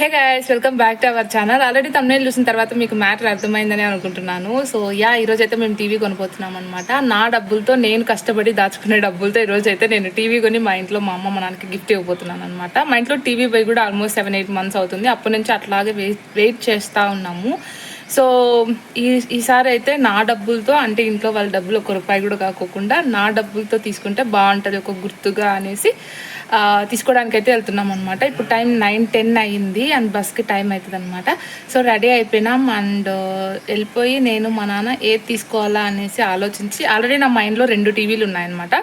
Hey guys, welcome back to our channel. Already thumbnail చూసిన తర్వాత మీకు మ్యాటర్ అర్థమైందని అనుకుంటున్నాను. సో ఈరోజు అయితే మేము టీవీ కొనిపోతున్నాం అనమాట. నా డబ్బులతో, నేను కష్టపడి దాచుకునే డబ్బులతో ఈరోజు అయితే నేను టీవీ కొని మా ఇంట్లో మా అమ్మ మా నాన్నకి గిఫ్ట్ ఇవ్వబోతున్నాను అనమాట. మా ఇంట్లో టీవీ పోయి కూడా ఆల్మోస్ట్ 7-8 months అవుతుంది. అప్పటి నుంచి అట్లాగే వెయిట్ చేస్తూ ఉన్నాము. సో ఈసారి అయితే నా డబ్బులతో, అంటే ఇంట్లో వాళ్ళ డబ్బులు ₹1 కూడా కాకోకుండా నా డబ్బులతో తీసుకుంటే బాగుంటుంది, ఒక గుర్తుగా అనేసి తీసుకోవడానికి అయితే వెళ్తున్నాం అనమాట. ఇప్పుడు టైం 9-10 అయ్యింది అండ్ బస్కి టైం అవుతుంది అనమాట. సో రెడీ అయిపోయినాం అండ్ వెళ్ళిపోయి నేను మా నాన్న ఏది తీసుకోవాలా అనేసి ఆలోచించి, ఆల్రెడీ నా మైండ్లో 2 టీవీలు ఉన్నాయన్నమాట,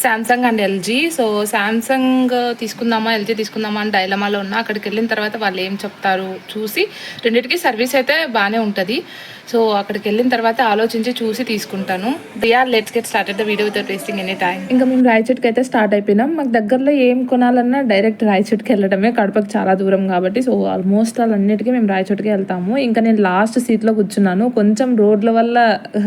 Samsung and LG. So Samsung తీసుకుందామా ఎల్జీ తీసుకుందామా అని డైలమాలో ఉన్నా. అక్కడికి వెళ్ళిన తర్వాత వాళ్ళు ఏం చెప్తారు చూసి, రెండింటికి సర్వీస్ అయితే బాగానే ఉంటుంది. సో అక్కడికి వెళ్ళిన తర్వాత ఆలోచించి చూసి తీసుకుంటాను. Let's get started the video without wasting any time. ఇంకా మేము రాయచోటికి అయితే స్టార్ట్ అయిపోయినాం. మాకు దగ్గరలో ఏం కొనాలన్నా డైరెక్ట్ రాయచోటికి వెళ్ళడమే, కడపకి చాలా దూరం కాబట్టి. సో ఆల్మోస్ట్ అన్నిటికీ మేము రాయచోటికి వెళ్తాము. ఇంకా నేను లాస్ట్ సీట్లో కూర్చున్నాను. కొంచెం రోడ్ల వల్ల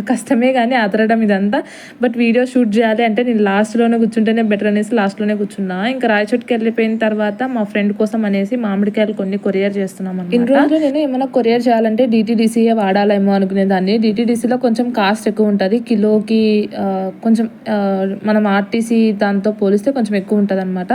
కష్టమే కానీ అతరడం ఇదంతా, బట్ వీడియో షూట్ చేయాలి అంటే నేను లాస్ట్లోనే కూర్చుంటేనే బెటర్ అనేసి లాస్ట్లోనే కూర్చున్నా. ఇంకా రాయచోటికి వెళ్ళిపోయిన తర్వాత మా ఫ్రెండ్ కోసం అనేసి మామిడికాయలు కొన్ని కొరియర్ చేస్తున్నాం. ఇన్ని రోజులు నేను ఏమైనా కొరియర్ చేయాలంటే DTDCయే వాడాలేమో అనుకునేదాన్ని. DTDCలో కొంచెం కాస్ట్ ఎక్కువ ఉంటుంది, కిలోకి కొంచెం మనం RTC దాంతో పోలిస్తే కొంచెం ఎక్కువ ఉంటుంది అనమాట.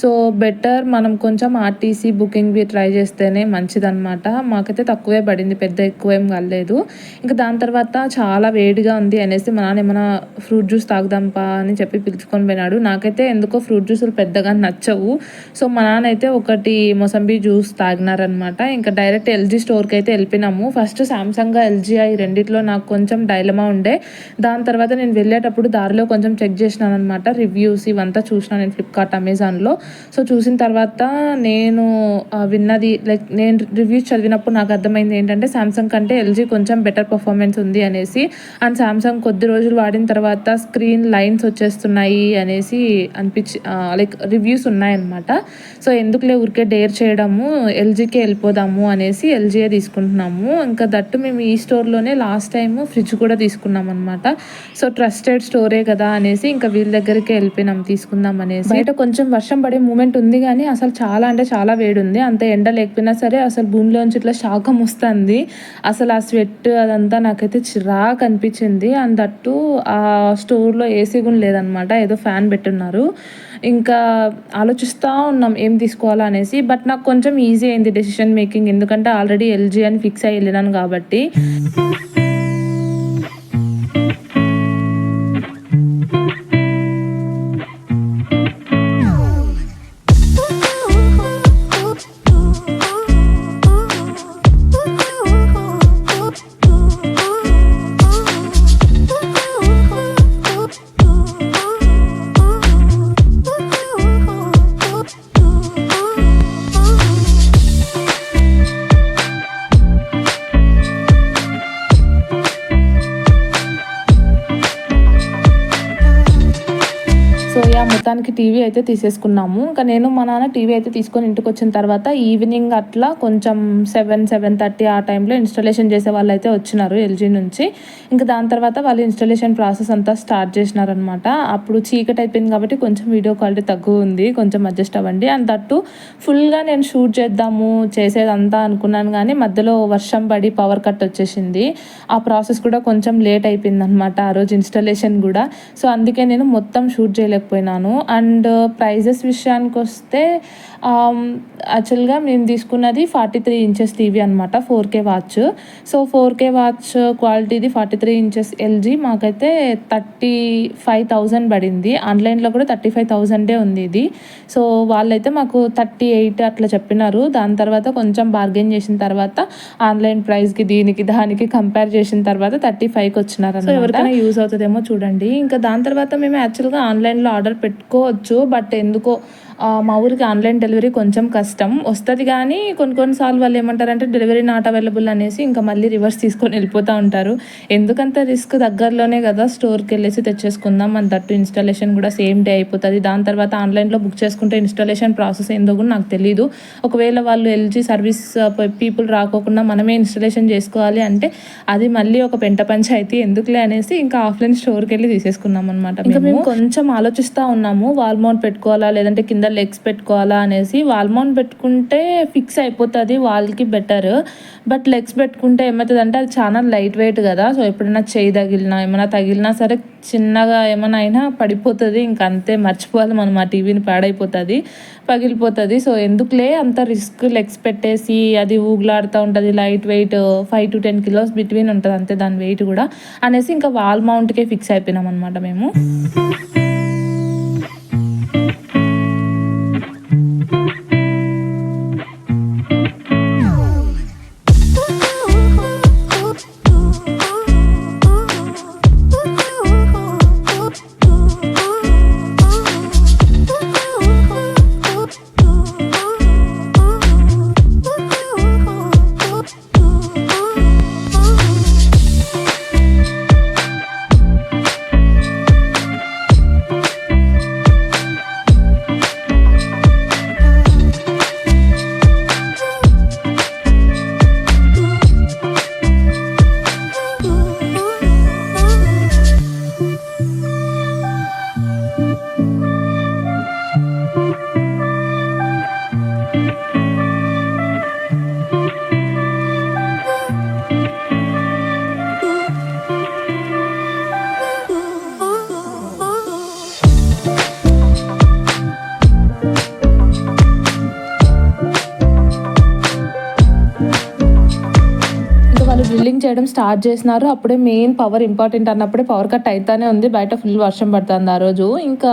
సో బెటర్ మనం కొంచెం RTC బుకింగ్వి ట్రై చేస్తేనే మంచిదన్నమాట. మాకైతే తక్కువే పడింది, పెద్ద ఎక్కువ ఏం కాలేదు. ఇంకా దాని తర్వాత చాలా వేడిగా ఉంది అనేసి మా నాన్న ఏమైనా ఫ్రూట్ జ్యూస్ తాగుదాంపా అని చెప్పి పిలుచుకొని పోయినాడు. నాకైతే ఎందుకో ఫ్రూట్ జ్యూసులు పెద్దగా నచ్చవు. సో మా నాన్న అయితే ఒకటి మొసంబీ జ్యూస్ తాగినారనమాట. ఇంకా డైరెక్ట్ LG స్టోర్కి అయితే వెళ్ళిపోయినాము. ఫస్ట్ శాంసంగ్ LGI రెండిట్లో నాకు కొంచెం డైలమా ఉండే. దాని తర్వాత నేను వెళ్ళేటప్పుడు దారిలో కొంచెం చెక్ చేసినాను అనమాట, రివ్యూస్ ఇవంతా చూసినాను నేను ఫ్లిప్కార్ట్, అమెజాన్లో. సో చూసిన తర్వాత నేను విన్నది, లైక్ నేను రివ్యూస్ చదివినప్పుడు నాకు అర్థమైంది ఏంటంటే శాంసంగ్ కంటే LG కొంచెం బెటర్ పర్ఫార్మెన్స్ ఉంది అనేసి. అండ్ శాంసంగ్ కొద్ది రోజులు వాడిన తర్వాత స్క్రీన్ లైన్స్ వచ్చేస్తున్నాయి అనేసి లైక్ రివ్యూస్ ఉన్నాయన్నమాట. సో ఎందుకులే ఊరికే డేర్ చేయడము, LGకే వెళ్ళిపోదాము అనేసి LGయే తీసుకుంటున్నాము. ఇంకా దట్టు మేము ఈ స్టోర్లోనే లాస్ట్ టైం ఫ్రిడ్జ్ కూడా తీసుకున్నాం అనమాట. సో ట్రస్టెడ్ స్టోరే కదా అనేసి ఇంకా వీళ్ళ దగ్గరికి వెళ్ళిపోయినాం తీసుకుందాం అనేసి. బయట కొంచెం వర్షం పడే మూమెంట్ ఉంది కానీ అసలు చాలా అంటే చాలా వేడి ఉంది. అంత ఎండ లేకపోయినా సరే అసలు భూమిలోంచి ఇట్లా శాఖం వస్తుంది. అసలు ఆ స్వెట్ అదంతా నాకైతే చిరాకు అనిపించింది. అండ్ దట్టు ఆ స్టోర్లో AC కూడా లేదనమాట, ఏదో ఫ్యాన్ పెట్టున్నారు. ఇంకా ఆలోచిస్తూ ఉన్నాం ఏం తీసుకోవాలా అనేసి. బట్ నాకు కొంచెం ఈజీ అయింది డెసిషన్ మేకింగ్, ఎందుకంటే ఆల్రెడీ LG అని ఫిక్స్ అయ్యి వెళ్ళినాను కాబట్టి. మొత్తానికి టీవీ అయితే తీసేసుకున్నాము. ఇంకా నేను మా నాన్న టీవీ అయితే తీసుకొని ఇంటికి వచ్చిన తర్వాత ఈవినింగ్ అట్లా కొంచెం 7-7:30 ఆ టైంలో ఇన్స్టాలేషన్ చేసే వాళ్ళు అయితే వచ్చినారు LG నుంచి. ఇంకా దాని తర్వాత వాళ్ళు ఇన్స్టాలేషన్ ప్రాసెస్ అంతా స్టార్ట్ చేసినారనమాట. అప్పుడు చీకటి అయిపోయింది కాబట్టి కొంచెం వీడియో క్వాలిటీ తక్కువ ఉంది, కొంచెం అడ్జస్ట్ అవ్వండి. అండ్ దట్టు ఫుల్గా నేను షూట్ చేద్దాము చేసేదంతా అనుకున్నాను కానీ మధ్యలో వర్షం పడి పవర్ కట్ వచ్చేసింది. ఆ ప్రాసెస్ కూడా కొంచెం లేట్ అయిపోయింది అనమాట ఆ రోజు ఇన్స్టాలేషన్ కూడా. సో అందుకే నేను మొత్తం షూట్ చేయలేకపోయినాను. అండ్ ప్రైజెస్ విషయానికి వస్తే యాక్చువల్గా మేము తీసుకున్నది 43 inches టీవీ అనమాట, 4K watch. So 4K watch క్వాలిటీది 43 inches LG మాకైతే 35,000 పడింది. ఆన్లైన్లో కూడా 35,000 ఉంది ఇది. సో వాళ్ళైతే మాకు 38 అట్లా చెప్పినారు. దాని తర్వాత కొంచెం బార్గెన్ చేసిన తర్వాత ఆన్లైన్ ప్రైస్కి దీనికి దానికి కంపేర్ చేసిన తర్వాత 35కి వచ్చినారు. సో ఎవరికైనా యూజ్ అవుతుందేమో చూడండి. ఇంకా దాని తర్వాత మేము యాక్చువల్గా ఆన్లైన్లో ఆర్డర్ పెట్టుకోవచ్చు, బట్ ఎందుకో మా ఊరికి ఆన్లైన్ డెలివరీ కొంచెం కష్టం వస్తుంది. కానీ కొన్నిసార్లు వాళ్ళు ఏమంటారంటే డెలివరీ నాట్ అవైలబుల్ అనేసి ఇంకా మళ్ళీ రివర్స్ తీసుకొని వెళ్ళిపోతూ ఉంటారు. ఎందుకంత రిస్క్, దగ్గరలోనే కదా స్టోర్కి వెళ్ళేసి తెచ్చేసుకుందాం. అండ్ దట్టు ఇన్స్టాలేషన్ కూడా సేమ్ డే అయిపోతుంది. దాని తర్వాత ఆన్లైన్లో బుక్ చేసుకుంటే ఇన్స్టాలేషన్ ప్రాసెస్ ఏందో కూడా నాకు తెలియదు. ఒకవేళ వాళ్ళు LG సర్వీస్ పీపుల్ రాకోకుండా మనమే ఇన్స్టాలేషన్ చేసుకోవాలి అంటే అది మళ్ళీ ఒక పెంట పంచాయతీ, ఎందుకులే అనేసి ఇంకా ఆఫ్లైన్ స్టోర్కి వెళ్ళి తీసేసుకున్నాం అనమాట. ఇంకా మేము కొంచెం ఆలోచిస్తూ ఉన్నాము వాల్ మౌంట్ పెట్టుకోవాలా లేదంటే కింద లెగ్స్ పెట్టుకోవాలా అనేసి. వాల్ మౌంట్ పెట్టుకుంటే ఫిక్స్ అయిపోతుంది, వాల్కి బెటర్. బట్ లెగ్స్ పెట్టుకుంటే ఏమవుతుందంటే అది చాలా లైట్ వెయిట్ కదా. సో ఎప్పుడైనా చేయి తగిలినా ఏమైనా తగిలినా సరే చిన్నగా ఏమైనా అయినా పడిపోతుంది, ఇంక అంతే మర్చిపోవాలి మనం, ఆ టీవీని పాడైపోతుంది, పగిలిపోతుంది. సో ఎందుకులే అంత రిస్క్, లెగ్స్ పెట్టేసి అది ఊగులాడుతూ ఉంటుంది, light weight 5 to 10 kilos between ఉంటుంది అంతే దాని వెయిట్ కూడా అనేసి ఇంకా వాల్ మౌంట్కే ఫిక్స్ అయిపోయినాం అనమాట మేము. డ్రిల్లింగ్ చేయడం స్టార్ట్ చేసినారు. అప్పుడే మెయిన్ పవర్ ఇంపార్టెంట్ అన్నప్పుడే పవర్ కట్ అవుతానే ఉంది. బయట ఫుల్ వర్షం పడుతుంది ఆ రోజు. ఇంకా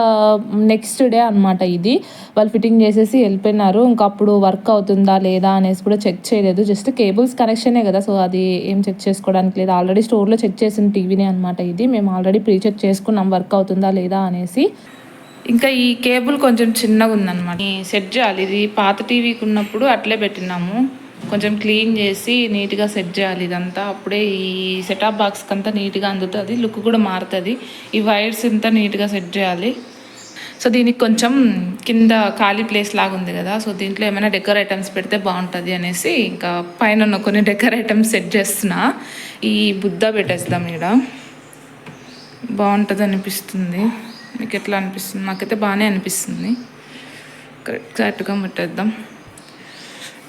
నెక్స్ట్ డే అనమాట ఇది. వాళ్ళు ఫిట్టింగ్ చేసేసి వెళ్ళిపోయినారు. ఇంకా అప్పుడు వర్క్ అవుతుందా లేదా అనేసి కూడా చెక్ చేయలేదు. జస్ట్ కేబుల్స్ కనెక్షనే కదా, సో అది ఏం చెక్ చేసుకోవడానికి లేదు. ఆల్రెడీ స్టోర్లో చెక్ చేసిన టీవీనే అనమాట ఇది. మేము ఆల్రెడీ ప్రీ చెక్ చేసుకున్నాం వర్క్ అవుతుందా లేదా అనేసి. ఇంకా ఈ కేబుల్ కొంచెం చిన్నగా ఉందన్నమాట, సెట్ చేయాలి. ఇది పాత టీవీకి ఉన్నప్పుడు అట్లే పెట్టినాము, కొంచెం క్లీన్ చేసి నీట్గా సెట్ చేయాలి ఇదంతా. అప్పుడే ఈ సెటాప్ బాక్స్కి అంతా నీట్గా అందుతుంది, లుక్ కూడా మారుతుంది. ఈ వైర్స్ అంతా నీట్గా సెట్ చేయాలి. సో దీనికి కొంచెం కింద ఖాళీ ప్లేస్ లాగా ఉంది కదా, సో దీంట్లో ఏమైనా డెకర్ ఐటమ్స్ పెడితే బాగుంటుంది అనేసి ఇంకా పైన ఉన్న కొన్ని డెకర్ ఐటమ్స్ సెట్ చేస్తున్నా. ఈ బుద్ధ పెట్టేస్తాం ఇక్కడ, బాగుంటుంది అనిపిస్తుంది. మీకు ఎట్లా అనిపిస్తుంది? నాకైతే బాగానే అనిపిస్తుంది. కరెక్ట్గా పెట్టేద్దాం.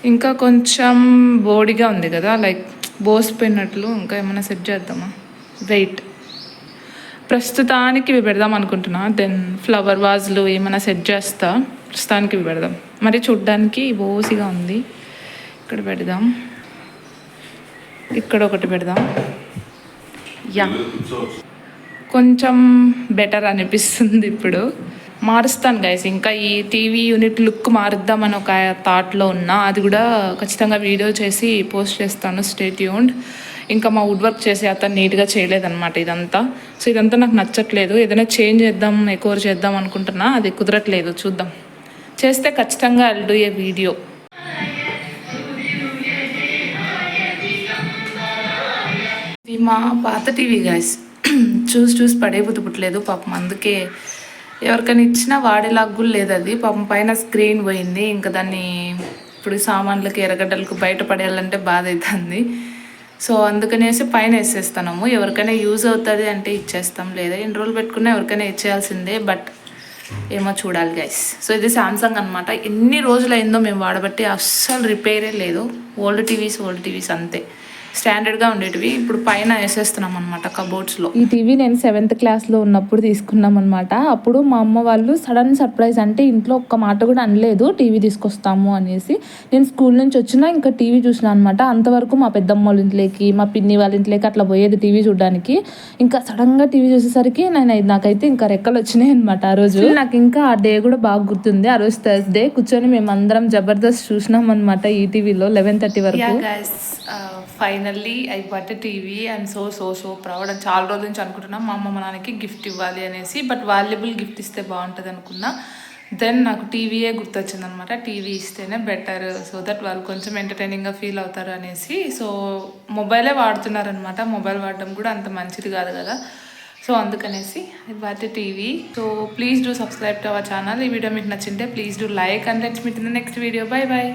ఇంకా కొంచెం బోడిగా ఉంది కదా, లైక్ బోసిపోయినట్లు, ఇంకా ఏమైనా సెట్ చేద్దామా? వెయిట్ ప్రస్తుతానికి ఇవి పెడదాం అనుకుంటున్నా. దెన్ ఫ్లవర్ వాజ్లు ఏమైనా సెట్ చేస్తా. ప్రస్తుతానికి ఇవి పెడదాం. మరి చూడ్డానికి బోసిగా ఉంది. ఇక్కడ పెడదాం, ఇక్కడ ఒకటి పెడదాం. యా కొంచెం బెటర్ అనిపిస్తుంది ఇప్పుడు. మారుస్తాను గైస్, ఇంకా ఈ టీవీ యూనిట్ లుక్ మారుద్దామని ఒక థాట్లో ఉన్నా. అది కూడా ఖచ్చితంగా వీడియో చేసి పోస్ట్ చేస్తాను, స్టే ట్యూన్డ్. ఇంకా మా వుడ్ వర్క్ చేసి అతను నీట్గా చేయలేదన్నమాట ఇదంతా. సో ఇదంతా నాకు నచ్చట్లేదు. ఏదైనా చేంజ్ చేద్దాం, ఎక్కువ చేద్దాం అనుకుంటున్నా, అది కుదరట్లేదు. చూద్దాం, చేస్తే ఖచ్చితంగా ఐల్ డూ ఏ వీడియో. ఇది మా పాత టీవీ గైస్, చూసి పడే పుట్టలేదు పాపం. అందుకే ఎవరికైనా ఇచ్చినా వాడేలాగా కూడా లేదు అది. పాపం పైన స్క్రీన్ పోయింది. ఇంకా దాన్ని ఇప్పుడు సామాన్లకి ఎర్రగడ్డలకు బయట పడేయాలంటే బాధ అవుతుంది. సో అందుకనేసి పైన వేసేస్తున్నాము. ఎవరికైనా యూజ్ అవుతుంది అంటే ఇచ్చేస్తాం, లేదా ఎన్ని రోజులు పెట్టుకున్నా ఎవరికైనా ఇచ్చేయాల్సిందే. బట్ ఏమో చూడాలి గైస్. సో ఇది సామ్సంగ్ అనమాట. ఎన్ని రోజులు అయిందో మేము వాడబట్టి, అస్సలు రిపేరే లేదు. ఓల్డ్ టీవీస్ అంతే, స్టాండర్డ్గా ఉండేటివి. ఇప్పుడు పైన వేసేస్తున్నాం అనమాట కబోర్డ్స్లో. ఈ టీవీ నేను 7th క్లాస్లో ఉన్నప్పుడు తీసుకున్నాం అనమాట. అప్పుడు మా అమ్మ వాళ్ళు సడన్ సర్ప్రైజ్, అంటే ఇంట్లో ఒక్క మాట కూడా అనలేదు టీవీ తీసుకొస్తాము అనేసి. నేను స్కూల్ నుంచి వచ్చినా ఇంకా టీవీ చూసినా అనమాట. అంతవరకు మా పెద్దమ్మ వాళ్ళ ఇంట్లోకి, మా పిన్ని వాళ్ళ ఇంట్లోకి అట్లా పోయేది టీవీ చూడడానికి. ఇంకా సడన్గా టీవీ చూసేసరికి నాకైతే ఇంకా రెక్కలు వచ్చినాయి అనమాట. ఆ రోజు నాకు ఇంకా ఆ డే కూడా బాగా గుర్తుంది. ఆ రోజు థర్స్డే కూర్చొని మేమందరం జబర్దస్త్ చూసినాం అనమాట ఈ టీవీలో 11:30 వరకు. Finally I but TV. I'm so proud. అని చాలా రోజుల నుంచి అనుకుంటున్నాం మా అమ్మ మా నాన్నకి గిఫ్ట్ ఇవ్వాలి అనేసి. బట్ వాల్యుబుల్ గిఫ్ట్ ఇస్తే బాగుంటుంది అనుకున్నా. దెన్ నాకు టీవీయే గుర్తొచ్చింది అనమాట. టీవీ ఇస్తేనే బెటర్, సో దట్ వాళ్ళు కొంచెం ఎంటర్టైనింగ్గా ఫీల్ అవుతారు అనేసి. సో మొబైలే వాడుతున్నారనమాట. మొబైల్ వాడడం కూడా అంత మంచిది కాదు కదా, సో అందుకనేసి I but TV. So please do subscribe to our channel. ఈ వీడియో మీకు నచ్చింటే please do like and let's meet in the next video. By.